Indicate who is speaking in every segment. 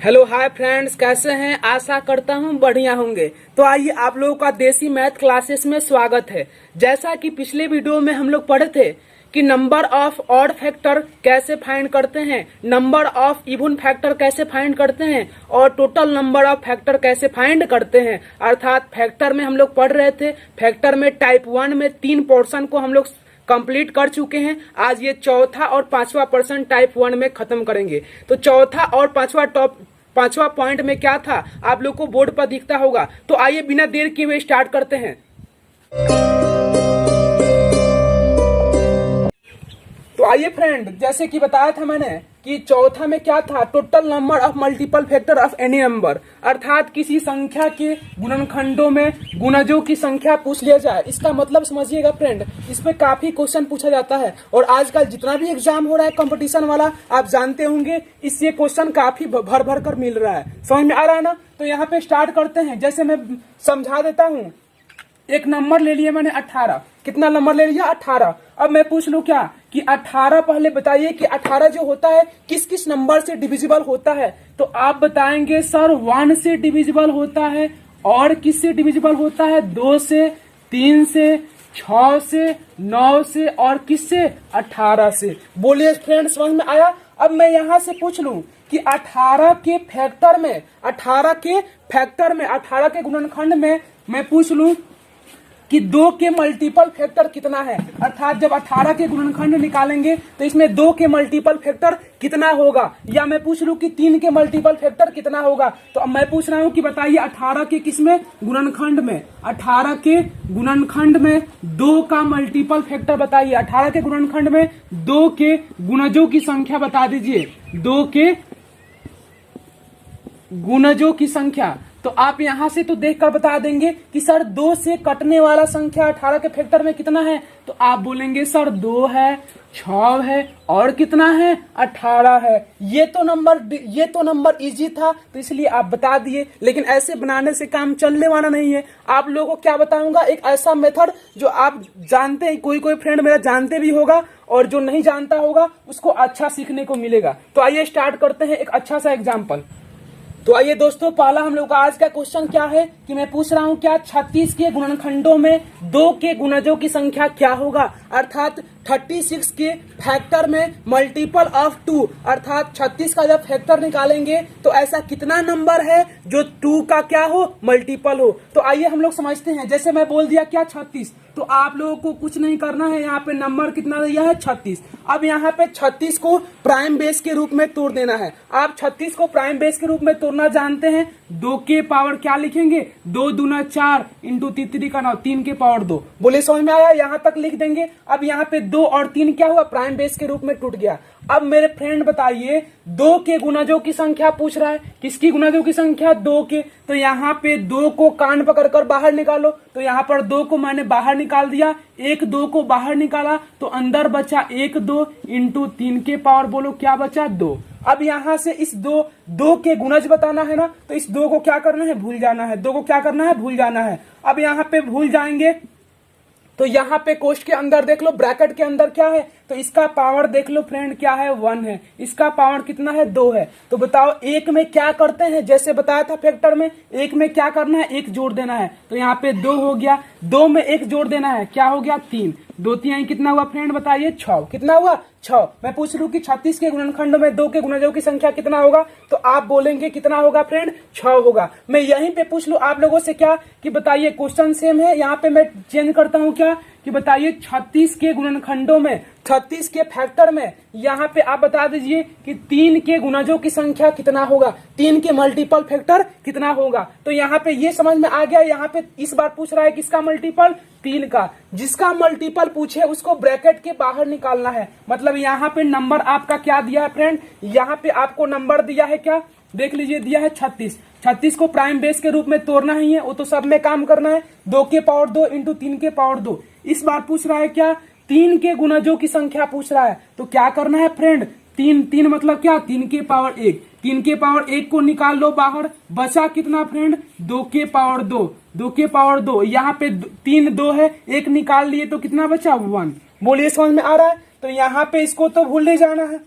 Speaker 1: Hello hi friends, कैसे हैं? आशा करता हूं बढ़िया होंगे। तो आइए आप लोगों का देसी मैथ क्लासेस में स्वागत है। जैसा कि पिछले वीडियो में हम लोग पढ़े थे कि नंबर ऑफ ऑड फैक्टर कैसे फाइंड करते हैं, नंबर ऑफ इवन फैक्टर कैसे फाइंड करते हैं और टोटल नंबर ऑफ फैक्टर कैसे फाइंड करते हैं। अर्थात फैक्टर में हम लोग पढ़ रहे थे, फैक्टर में टाइप 1 में 3 पोर्शन को हम लोग कंप्लीट कर चुके हैं। आज ये चौथा और पांचवा पर्सन टाइप 1 में खत्म करेंगे। तो चौथा और पांचवा पॉइंट में क्या था आप लोग को बोर्ड पर दिखता होगा। तो आइए बिना देर किए हुए स्टार्ट करते हैं। तो आइए फ्रेंड, जैसे कि बताया था मैंने कि चौथा में क्या था, total number of multiple factor of any number. अर्थात किसी संख्या के गुणनखंडों में गुणजों की संख्या पूछ लिया जाए। इसका मतलब समझिएगा फ्रेंड, इस पे काफी क्वेश्चन पूछा जाता है और आजकल जितना भी एग्जाम हो रहा है कंपटीशन वाला, आप जानते होंगे इससे क्वेश्चन काफी भर भर कर मिल रहा है। समझ में आ रहा है ना? तो यहाँ पे स्टार्ट करते हैं। जैसे मैं समझा देता हूँ, एक नंबर ले लिया मैंने 18। कितना नंबर ले लिया? 18। अब मैं पूछ लूं क्या कि 18, पहले बताइए कि 18 जो होता है किस किस नंबर से डिविजिबल होता है। तो आप बताएंगे सर 1 से डिविजिबल होता है, और किस से डिविजिबल होता है? 2 से, 3 से, 6 से, 9 से, और किस से? 18 से। बोलिए फ्रेंड, समझ में आया? अब मैं यहां से पूछ लूं कि 18 के फैक्टर में, 18 के गुणनखंड में मैं पूछ लूं कि 2 के मल्टीपल फैक्टर कितना है। अर्थात जब 18 के गुणनखंड निकालेंगे तो इसमें 2 के मल्टीपल फैक्टर कितना होगा, या मैं पूछ लूं कि 3 के मल्टीपल फैक्टर कितना होगा। तो अब मैं पूछ रहा हूं कि बताइए 18 के किसमें? गुणनखंड में। 18 के गुणनखंड में 2 का मल्टीपल फैक्टर बताइए। 18 के गुणनखंड में 2 के गुणजों की संख्या बता दीजिए। 2 के गुणजों की संख्या। तो आप यहां से तो देखकर बता देंगे कि सर 2 से कटने वाला संख्या 18 के फैक्टर में कितना है। तो आप बोलेंगे सर 2 है, 6 है, और कितना है? 18 है। ये तो नंबर इजी था, तो इसलिए आप बता दिए। लेकिन ऐसे बनाने से काम चलने वाला नहीं है। आप लोगों को क्या बताऊंगा, एक ऐसा मेथड जो आप जानते हैं, कोई फ्रेंड मेरा जानते भी होगा, और जो नहीं जानता होगा उसको अच्छा सीखने को मिलेगा। तो आइए स्टार्ट करते हैं एक अच्छा सा एग्जाम्पल। तो आइए दोस्तों, पहला हम लोग का आज का क्वेश्चन क्या है कि मैं पूछ रहा हूं क्या 36 के गुणनखंडों में 2 के गुणजों की संख्या क्या होगा। अर्थात 36 के फैक्टर में मल्टीपल ऑफ 2, अर्थात 36 का जब फैक्टर निकालेंगे तो ऐसा कितना नंबर है जो 2 का क्या हो? मल्टीपल हो। तो आइए हम लोग समझते हैं। जैसे मैं बोल दिया क्या 36, तो आप लोगों को कुछ नहीं करना है। यहाँ पे नंबर कितना दिया है? 36। अब यहाँ पे 36 को प्राइम बेस के रूप में तोड़ देना है। आप 36 को प्राइम बेस के रूप में तोड़ना जानते हैं। 2 के पावर क्या लिखेंगे? 2 दूना 4 इंटू 3 का 9, 3 के पावर 2। बोले समझ में आया? यहाँ तक लिख देंगे। अब यहाँ पे 2 और 3 क्या हुआ? प्राइम बेस के रूप में टूट गया। अब मेरे फ्रेंड बताइए, 2 के गुणजों की संख्या पूछ रहा है। किसकी गुणजों की संख्या? 2 के। तो यहाँ पे 2 को कान पकड़कर बाहर निकालो। तो यहाँ पर 2 को मैंने बाहर निकाल दिया, 1 2 को बाहर निकाला, तो अंदर बचा 1 2 इंटू 3 के पावर, बोलो क्या बचा? 2। अब यहाँ से इस 2 के गुणज बताना है ना, तो इस 2 को क्या करना है? भूल जाना है। 2 को क्या करना है? भूल जाना है। अब यहाँ पे भूल जाएंगे तो यहाँ पे कोष्ठ के अंदर देख लो, ब्रैकेट के अंदर क्या है? तो इसका पावर देख लो फ्रेंड, क्या है? 1 है। इसका पावर कितना है? 2 है। तो बताओ एक में क्या करते हैं? जैसे बताया था फैक्टर में, एक में क्या करना है? 1 जोड़ देना है। तो यहाँ पे 2 हो गया, 2 में 1 जोड़ देना है, क्या हो गया? 3। 2 3 कितना हुआ फ्रेंड? बताइए। 6। कितना हुआ? 6। मैं पूछ लूं कि 36 के गुणनखंड में 2 के गुणजों की संख्या कितना होगा, तो आप बोलेंगे कितना होगा फ्रेंड? 6 होगा। मैं यहीं पे पूछ लूं आप लोगों से क्या कि बताइए, क्वेश्चन सेम है, यहाँ पे मैं चेंज करता हूँ क्या कि बताइए 36 के गुणनखंडों में, 36 के फैक्टर में यहाँ पे आप बता दीजिए कि 3 के गुणजों की संख्या कितना होगा, 3 के मल्टीपल फैक्टर कितना होगा। तो यहाँ पे ये समझ में आ गया। यहाँ पे इस बार पूछ रहा है किसका मल्टीपल? 3 का। जिसका मल्टीपल पूछे उसको ब्रैकेट के बाहर निकालना है। मतलब यहाँ पे नंबर आपका क्या दिया है फ्रेंड? यहाँ पे आपको नंबर दिया है क्या? देख लीजिए, दिया है 36। 36 को प्राइम बेस के रूप में तोड़ना ही है, वो तो सब में काम करना है। 2 के पावर 2 इंटू 3 के पावर 2। इस बार पूछ रहा है क्या? 3 के गुणजों की संख्या पूछ रहा है। तो क्या करना है फ्रेंड? 3 मतलब क्या? 3 के पावर 1। 3 के पावर 1 को निकाल लो बाहर, बचा कितना फ्रेंड? 2 के पावर 2। 2 के पावर 2, यहाँ पे 3 2 है, 1 निकाल लिए तो कितना बचा? 1। बोलिए समझ में आ रहा है? तो यहाँ पे इसको तो भूल नहीं जाना है।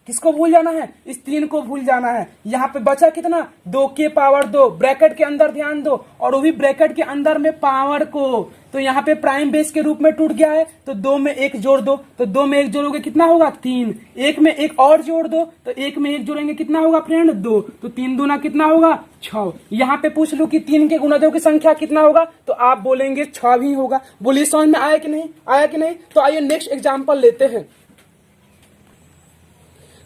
Speaker 1: किसको भूल जाना है? इस 3 को भूल जाना है। यहाँ पे बचा कितना? 2 के पावर 2, ब्रैकेट के अंदर ध्यान दो, और वो भी ब्रैकेट के अंदर में पावर को। तो यहाँ पे प्राइम बेस के रूप में टूट गया है, तो 2 में 1 जोड़ दो, तो 2 में 1 जोड़ोगे कितना होगा? 3। 1 में 1 और जोड़ दो, तो 1 में 1 जोड़ेंगे कितना होगा फ्रेंड? 2। तो 3 दूना कितना होगा? 6। यहाँ पे पूछ लो कि 3 के गुणजों की संख्या कितना होगा, तो आप बोलेंगे 6 ही होगा। बोलिए समझ में आया कि नहीं? आया कि नहीं? तो आइए नेक्स्ट एग्जाम्पल लेते हैं।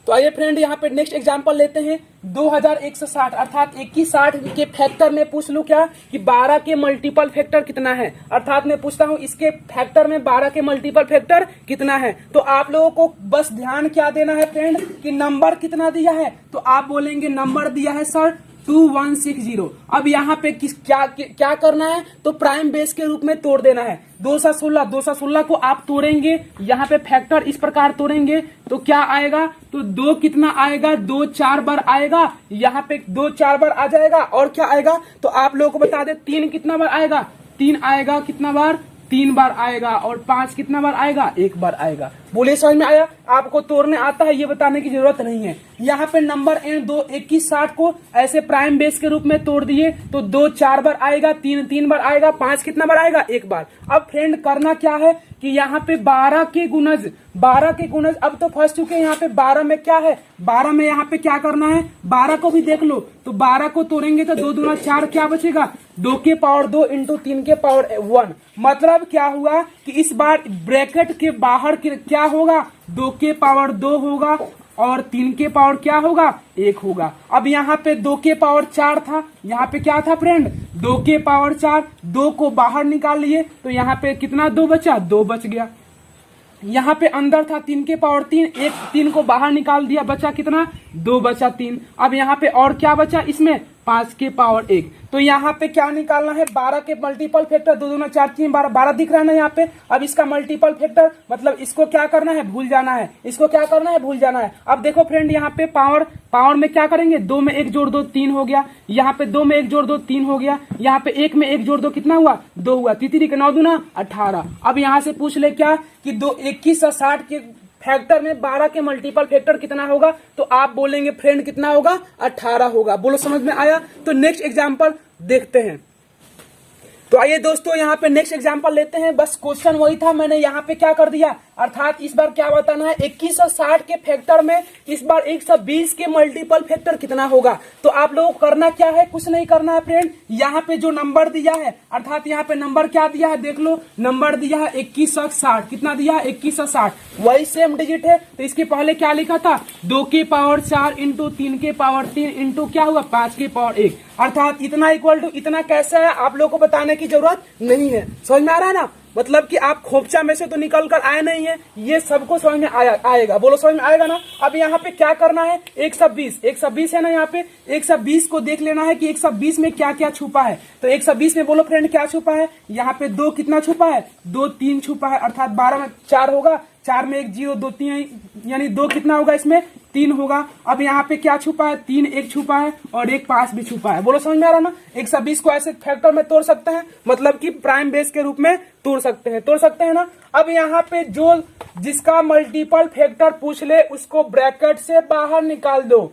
Speaker 1: तो आइए फ्रेंड यहाँ पे नेक्स्ट एग्जांपल लेते हैं 2160, अर्थात 2160 के फैक्टर में पूछ लूं क्या कि 12 के मल्टीपल फैक्टर कितना है, अर्थात मैं पूछता हूं इसके फैक्टर में 12 के मल्टीपल फैक्टर कितना है। तो आप लोगों को बस ध्यान क्या देना है फ्रेंड कि नंबर कितना दिया है, तो आप बोलेंगे नंबर दिया है सर 2160। अब यहाँ पे क्या करना है, तो प्राइम बेस के रूप में तोड़ देना है। 216 को आप तोड़ेंगे, यहाँ पे फैक्टर इस प्रकार तोड़ेंगे तो क्या आएगा, तो 2 कितना आएगा? 2 4 बार आएगा, यहाँ पे 2 4 बार आ जाएगा। और क्या आएगा, तो आप लोगों को बता दे 3 कितना बार आएगा? 3 आएगा कितना बार? 3 बार आएगा। और 5 कितना बार आएगा? 1 बार आएगा। बोलिए समझ में आया? आपको तोड़ने आता है ये बताने की जरूरत नहीं है। यहाँ पे नंबर एन 2160 को ऐसे प्राइम बेस के रूप में तोड़ दिए तो 2 4 बार आएगा, 3 3 बार आएगा, 5 कितना बार आएगा? 1 बार। अब फ्रेंड करना क्या है कि यहाँ पे 12 के गुणज अब तो फंस चुके हैं। यहाँ पे 12 में क्या है, 12 में यहाँ पे क्या करना है, 12 को भी देख लो। तो 12 को तोड़ेंगे तो 2 दूना 4 क्या बचेगा? 2 के पावर 2 इंटू 3 के पावर 1। मतलब क्या हुआ कि इस बार ब्रैकेट के बाहर क्या होगा? 2 के पावर 2 होगा और 3 के पावर क्या होगा? 1 होगा। अब यहाँ पे 2 के पावर 4 था, यहाँ पे क्या था फ्रेंड? 2 के पावर 4, 2 को बाहर निकाल लिए तो यहाँ पे कितना 2 बचा? 2 बच गया। यहाँ पे अंदर था 3 के पावर 3, 3 को बाहर निकाल दिया, बचा कितना? 2 बचा 3। अब यहाँ पे और क्या बचा इसमें? 5 के पावर 1। तो यहाँ पे क्या निकालना है? 12 के मल्टीपल फैक्टर, 2 दूना 4 3 12, 12 दिख रहा है ना यहाँ पे। अब इसका मल्टीपल फैक्टर मतलब इसको क्या करना है? भूल जाना है। इसको क्या करना है? भूल जाना है। अब देखो फ्रेंड यहाँ पे पावर में क्या करेंगे? 2 में 1 जोड़ दो 3 हो गया, यहाँ पे 2 में 1 जोड़ दो 3 हो गया, यहाँ पे 1 में 1 जोड़ दो कितना हुआ? 2 हुआ। 3 के 9 दूना 18। अब यहाँ से पूछ ले क्या कि 2160 के फैक्टर में 12 के मल्टीपल फैक्टर कितना होगा, तो आप बोलेंगे फ्रेंड कितना होगा? 18 होगा। बोलो समझ में आया? तो नेक्स्ट एग्जांपल देखते हैं। तो आइए दोस्तों यहाँ पे नेक्स्ट एग्जांपल लेते हैं। बस क्वेश्चन वही था, मैंने यहाँ पे क्या कर दिया, अर्थात इस बार क्या बताना है 2160 के फैक्टर में इस बार 120 के मल्टीपल फैक्टर कितना होगा। तो आप लोगों को करना क्या है, कुछ नहीं करना है फ्रेंड। यहाँ पे जो नंबर दिया है, अर्थात यहाँ पे नंबर क्या दिया है देख लो, नंबर दिया है 2160। कितना दिया है? 2160। वही सेम डिजिट है तो इसके पहले क्या लिखा था? 2 के पावर 4 इंटू 3 के पावर 3 इंटू क्या हुआ? 5 के पावर 1। अर्थात इतना इक्वल टू इतना कैसा है आप लोग को बताने की जरूरत नहीं है। समझ में आ रहा है ना? मतलब कि आप खोपचा में से तो निकल कर आए नहीं है, ये सबको समझ में आएगा। बोलो समझ में आएगा ना? अब यहाँ पे क्या करना है? 120 है ना, यहाँ पे 120 को देख लेना है कि 120 में क्या क्या छुपा है। तो 120 में बोलो फ्रेंड क्या छुपा है? यहाँ पे 2 कितना छुपा है? 2 3 छुपा है, अर्थात 12 में 4 होगा, 4 में 1 0 2 3 यानी 2 कितना होगा इसमें? 3 होगा। अब यहाँ पे क्या छुपा है? 3 1 छुपा है और 1 5 भी छुपा है। बोलो समझ में आ रहा ना? 120 को ऐसे फैक्टर में तोड़ सकते हैं, मतलब कि प्राइम बेस के रूप में तोड़ सकते हैं ना। अब यहाँ पे जो जिसका मल्टीपल फैक्टर पूछ ले उसको ब्रैकेट से बाहर निकाल दो।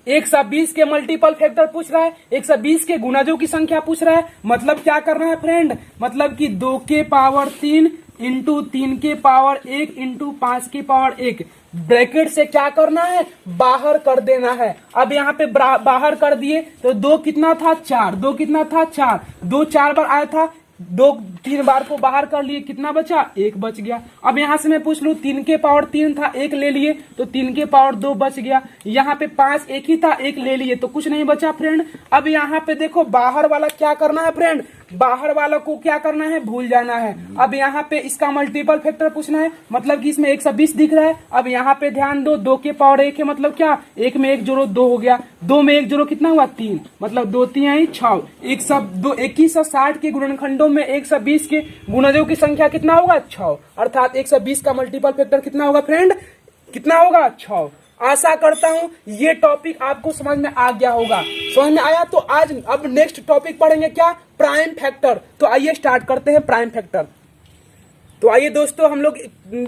Speaker 1: 120 के मल्टीपल फैक्टर पूछ रहा है, 120 के गुणजों की संख्या पूछ रहा है। मतलब क्या करना है फ्रेंड? मतलब कि 2 के पावर 3 इंटू 3 के पावर 1 इंटू 5 के पावर 1 ब्रैकेट से क्या करना है? बाहर कर देना है। अब यहाँ पे बाहर कर दिए तो 2 कितना था? 4। 2 कितना था? 4। 2 4 बार आया था, 2 3 बार को बाहर कर लिए, कितना बचा? 1 बच गया। अब यहाँ से मैं पूछ लूं 3 के पावर 3 था, 1 ले लिए तो 3 के पावर 2 बच गया। यहाँ पे 5 1 ही था, 1 ले लिए तो कुछ नहीं बचा फ्रेंड। अब यहाँ पे देखो बाहर वाला क्या करना है फ्रेंड? बाहर वालों को क्या करना है? भूल जाना है। अब यहाँ पे इसका मल्टीपल फैक्टर पूछना है, मतलब कि इसमें 120 दिख रहा है। अब यहाँ पे ध्यान दो, 2 के पावर 1 है, मतलब क्या? 1 में 1 जोड़ो 2 हो गया, 2 में 1 जोड़ो कितना हुआ? 3, मतलब 2 3 6। 2160 के गुणनखंडों में 120 के गुणजों की संख्या कितना होगा? 6। अर्थात 120 का मल्टीपल फैक्टर कितना होगा फ्रेंड? कितना होगा? 6। आशा करता हूं ये टॉपिक आपको समझ में आ गया होगा। समझ में आया? तो आज अब नेक्स्ट टॉपिक पढ़ेंगे क्या? Prime factor. तो आइए स्टार्ट करते हैं प्राइम फैक्टर। तो आइए दोस्तों, हम लोग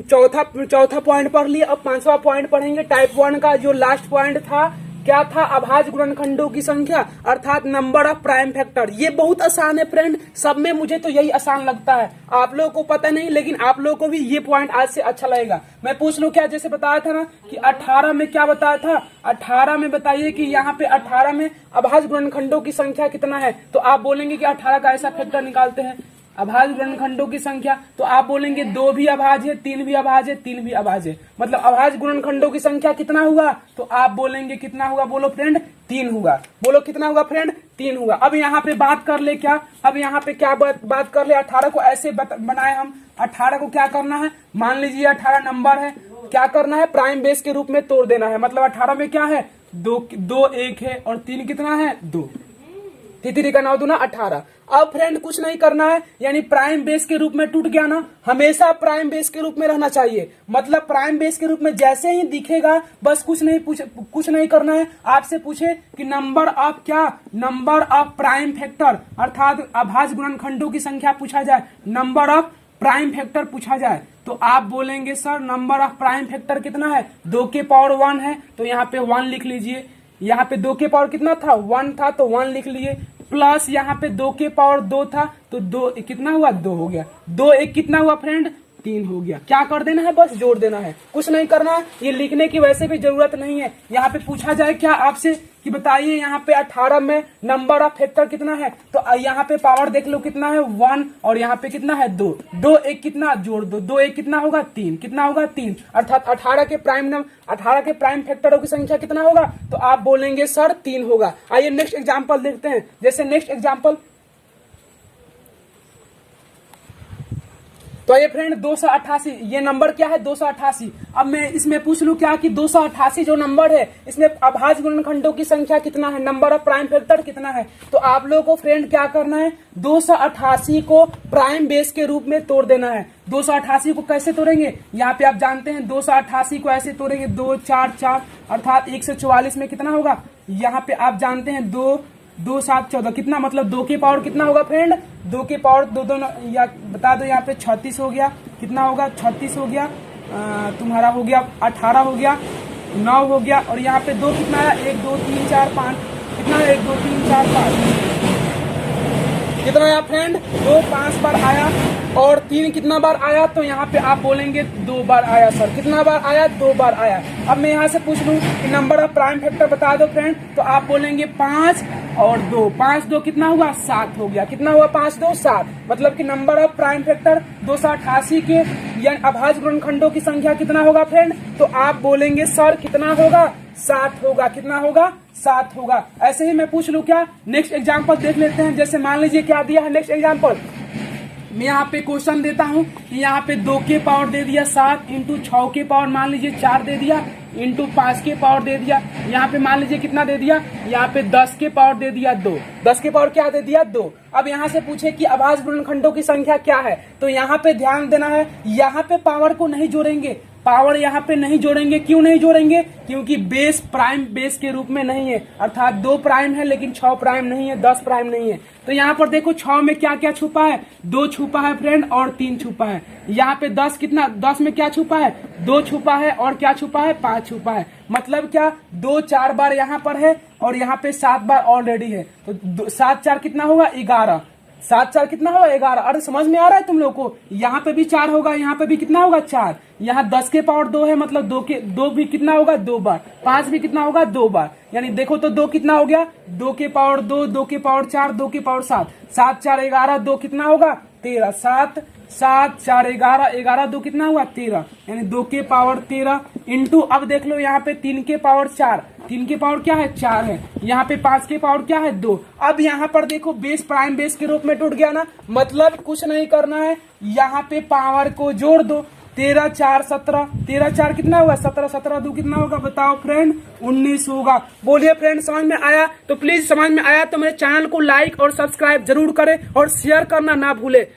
Speaker 1: चौथा पॉइंट पढ़ लिए। अब पांचवा पॉइंट पढ़ेंगे। टाइप 1 का जो लास्ट पॉइंट था, क्या था? अभाज्य गुणनखंडों की संख्या अर्थात नंबर ऑफ प्राइम फैक्टर। ये बहुत आसान है फ्रेंड, सब में मुझे तो यही आसान लगता है, आप लोगों को पता नहीं, लेकिन आप लोगों को भी ये पॉइंट आज से अच्छा लगेगा। मैं पूछ लूं क्या? जैसे बताया था ना कि 18 में क्या बताया था? 18 में बताइए कि यहाँ पे 18 में अभाज्य गुणनखंडों की संख्या कितना है? तो आप बोलेंगे कि 18 का ऐसा फैक्टर निकालते हैं अभाज्य गुणनखंडों की संख्या, तो आप बोलेंगे 2 भी अभाज्य है, 3 भी अभाज्य है, 3 भी अभाज्य है। मतलब अभाज्य गुणनखंडों की संख्या कितना हुआ? तो आप बोलेंगे कितना हुआ? बोलो फ्रेंड, 3 हुआ। बोलो कितना हुआ फ्रेंड? 3 हुआ। अब यहाँ पे बात कर ले क्या? अब यहाँ पे क्या बात कर ले? 18 को ऐसे बनाए हम। 18 को क्या करना है? मान लीजिए 18 नंबर है, क्या करना है? प्राइम बेस के रूप में तोड़ देना है। मतलब 18 में क्या है? 2 1 है और 3 कितना है? 2। 3 का 9 दूना 18। अब फ्रेंड कुछ नहीं करना है, यानी प्राइम बेस के रूप में टूट गया ना, हमेशा प्राइम बेस के रूप में रहना चाहिए। मतलब प्राइम बेस के रूप में जैसे ही दिखेगा, बस कुछ नहीं करना है। आपसे पूछे कि नंबर ऑफ क्या? नंबर ऑफ प्राइम फैक्टर अर्थात अभाज्य गुणनखंडों की संख्या पूछा जाए, नंबर ऑफ प्राइम फैक्टर पूछा जाए, तो आप बोलेंगे sir number of prime factor कितना है? 2 के पावर 1 है, तो यहाँ पे 1 लिख लीजिए। यहाँ पे 2 के पावर कितना था? 1 था, तो 1 लिख लिए। प्लस यहाँ पे 2 के पावर 2 था, तो 2 कितना हुआ? 2 हो गया। 2 1 कितना हुआ फ्रेंड? 3 हो गया। क्या कर देना है? बस जोड़ देना है, कुछ नहीं करना है। ये लिखने की वैसे भी जरूरत नहीं है। यहाँ पे पूछा जाए क्या आपसे कि बताइए यहाँ पे 18 में नंबर ऑफ फैक्टर कितना है? तो यहाँ पे पावर देख लो कितना है? 1, और यहाँ पे कितना है? 2। 2 1 कितना? जोड़ दो। 2 1 कितना होगा? 3। कितना होगा? 3। अर्थात 18 के प्राइम फैक्टरों की संख्या कितना होगा? तो आप बोलेंगे सर 3 होगा। आइए नेक्स्ट एग्जाम्पल देखते हैं। जैसे नेक्स्ट एग्जाम्पल, तो ये फ्रेंड 288, ये नंबर क्या है? 288। अब मैं इसमें पूछ लूं क्या कि 288 जो नंबर है, इसमें अभाज्य गुणनखंडों की संख्या कितना है? नंबर ऑफ प्राइम फैक्टर कितना है? तो आप लोगों को फ्रेंड क्या करना है? 288 को प्राइम बेस के रूप में तोड़ देना है। 288 को कैसे तोड़ेंगे? यहाँ पे आप जानते हैं 288 को ऐसे तोड़ेंगे, 2 4 4 अर्थात 144 में कितना होगा? यहाँ पे आप जानते हैं 2 2 7 14 कितना? मतलब 2 के पावर कितना होगा फ्रेंड? 2 के पावर 2 या बता दो, यहाँ पे 36 हो गया। कितना होगा? 36 हो गया। तुम्हारा हो गया 18 हो गया, 9 हो गया, और यहाँ पे 2 कितना है? 1 2 3 4 5 कितना है? 1 2 3 4 5 कितना आया फ्रेंड? 2 5 बार आया, और 3 कितना बार आया? तो यहाँ पे आप बोलेंगे 2 बार आया। सर कितना बार आया? 2 बार आया। अब मैं यहाँ से पूछ लूं कि नंबर ऑफ प्राइम फैक्टर बता दो फ्रेंड, तो आप बोलेंगे 5 और 2। 5 2 कितना हुआ? 7 हो गया। कितना हुआ? 5 2 7। मतलब कि नंबर ऑफ प्राइम फैक्टर 288 के यानी अभाज्य गुणनखंडों की संख्या कितना होगा फ्रेंड? तो आप बोलेंगे सर कितना होगा? 7 होगा। कितना होगा? 7 होगा। ऐसे ही मैं पूछ लूं क्या? नेक्स्ट एग्जाम्पल देख लेते हैं। जैसे मान लीजिए क्या दिया है नेक्स्ट एग्जाम्पल, मैं यहाँ पे क्वेश्चन देता हूँ कि यहाँ पे 2 के पावर दे दिया 7 इंटू 6 के पावर मान लीजिए 4 दे दिया इंटू 5 के पावर दे दिया। यहाँ पे मान लीजिए कितना दे दिया? यहाँ पे 10 के पावर दे दिया 2। 10 के पावर क्या दे दिया? 2। अब यहाँ से पूछे कि अभाज्य गुणनखंडों की संख्या क्या है, तो यहाँ पे ध्यान देना है, यहाँ पे पावर को नहीं जोड़ेंगे। पावर यहाँ पे नहीं जोड़ेंगे। क्यों नहीं जोड़ेंगे? क्योंकि बेस प्राइम बेस के रूप में नहीं है, अर्थात 2 प्राइम है लेकिन 6 प्राइम नहीं है, 10 प्राइम नहीं है। तो यहाँ पर देखो 6 में क्या क्या छुपा है? 2 छुपा है फ्रेंड और 3 छुपा है। यहाँ पे 10 कितना? 10 में क्या छुपा है? 2 छुपा है और क्या छुपा है? 5 छुपा है। मतलब क्या? 2 4 बार यहाँ पर है और यहाँ पे 7 बार ऑलरेडी है, तो 7 4 कितना होगा? 11। 7 4 कितना होगा? 11। अरे समझ में आ रहा है तुम लोग को? यहाँ पे भी 4 होगा, यहाँ पे भी कितना होगा? 4। यहाँ 10 के पावर 2 है, मतलब 2 भी कितना होगा? 2 बार। 5 भी कितना होगा? 2 बार। यानी देखो तो 2 कितना हो गया? 2 के पावर 2, 2 के पावर 4, 2 के पावर 7। 7 4 11, 2 कितना होगा? 13। 7 7 4 11, 11 2 कितना हुआ? 13। यानी 2 के पावर 13 इंटू, अब देख लो यहाँ पे 3 के पावर 4, 3 के पावर क्या है? 4 है। यहाँ पे 5 के पावर क्या है? 2। अब यहाँ पर देखो बेस प्राइम बेस के रूप में टूट गया ना, मतलब कुछ नहीं करना है, यहाँ पे पावर को जोड़ दो। 13 4 17, 13 4 कितना होगा? 17, 17 2 कितना होगा? बताओ फ्रेंड, 19 होगा। बोलिए फ्रेंड समझ में आया? तो प्लीज समझ में आया तो मेरे चैनल को लाइक और सब्सक्राइब जरूर करें और शेयर करना ना भूले।